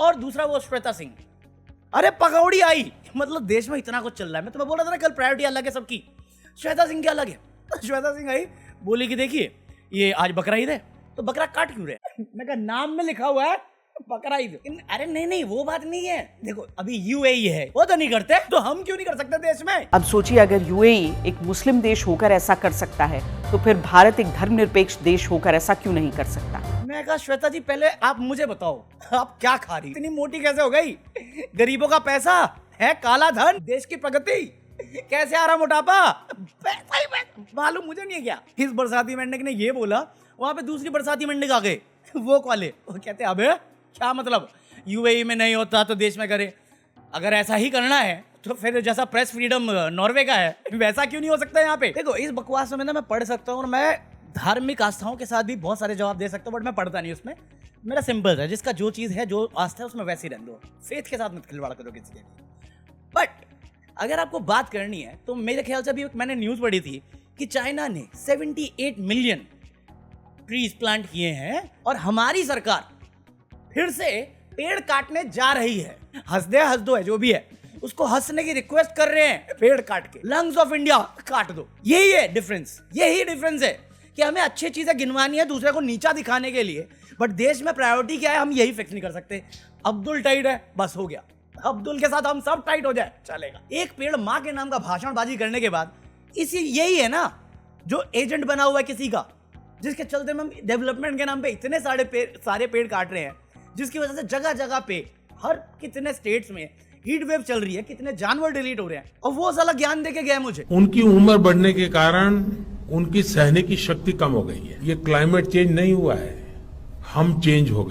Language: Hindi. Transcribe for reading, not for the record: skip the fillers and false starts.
और दूसरा वो श्वेता सिंह। अरे पकौड़ी आई, मतलब देश में इतना कुछ चल रहा है। मैं तुम्हें बोल रहा था ना कल प्रायोरिटी अलग है सबकी, श्वेता सिंह की अलग है। श्वेता सिंह आई, बोली कि देखिए ये आज बकरा ईद है तो बकरा काट क्यों रहे? मैं कहा नाम में लिखा हुआ है बकरा ईद। अरे नहीं वो बात नहीं है, देखो अभी यूएई है, वो तो नहीं करते तो हम क्यों नहीं कर सकते देश में? अब सोचिए अगर यूएई एक मुस्लिम देश होकर ऐसा कर सकता है तो फिर भारत एक धर्मनिरपेक्ष देश होकर ऐसा क्यों नहीं कर सकता? मैं कहा श्वेता जी पहले आप मुझे बताओ आप क्या खा रही, इतनी मोटी कैसे हो गई? गरीबों का पैसा है काला धन, देश की प्रगति, कैसे आ रहा मोटापा? पैसा ही पैसा, मालूम मुझे नहीं है क्या? इस बरसाती मेंढक ने ये बोला, वहां पे दूसरी बरसाती मेंढक आ गए वो वाले, वो कहते अबे क्या मतलब यूएई में नहीं होता तो देश में करे? अगर ऐसा ही करना है तो फिर जैसा प्रेस फ्रीडम नॉर्वे का है वैसा क्यों नहीं हो सकता यहाँ पे? देखो इस बकवास में ना मैं पढ़ सकता हूँ और मैं धार्मिक आस्थाओं के साथ भी बहुत सारे जवाब दे सकता हूँ, बट मैं पढ़ता नहीं उसमें। मेरा सिंपल है, जिसका जो चीज है जो आस्था है उसमें वैसे ही रहने दो, फेथ के साथ मत खिलवाड़ करो किसी के। बट अगर आपको बात करनी है तो मेरे ख्याल से अभी मैंने न्यूज पढ़ी थी कि चाइना ने 78 मिलियन ट्रीज प्लांट किए हैं और हमारी सरकार फिर से पेड़ काटने जा रही है। हंस दो है जो भी है उसको हंसने की रिक्वेस्ट कर रहे हैं, पेड़ काट के लंग्स ऑफ इंडिया काट दो। यही है डिफरेंस, यही डिफरेंस है कि हमें अच्छी चीजें गिनवानी है दूसरे को नीचा दिखाने के लिए, बट देश में प्रायोरिटी क्या है हम यही फिक्स नहीं कर सकते। अब्दुल टाइट है बस हो गया, अब्दुल के साथ हम सब टाइट हो जाए चलेगा। एक पेड़ माँ के नाम का भाषणबाजी करने के बाद इसी यही है ना जो एजेंट बना हुआ है किसी का, जिसके चलते हम डेवलपमेंट के नाम पे इतने सारे पेड़ काट रहे हैं, जिसकी वजह से जगह जगह पे हर कितने स्टेट्स में हीट वेव चल रही है, कितने जानवर डिलीट हो रहे हैं, और वो साला ज्ञान देके गए मुझे। उनकी उम्र बढ़ने के कारण उनकी सहने की शक्ति कम हो गई है। ये क्लाइमेट चेंज नहीं हुआ है, हम चेंज हो गए।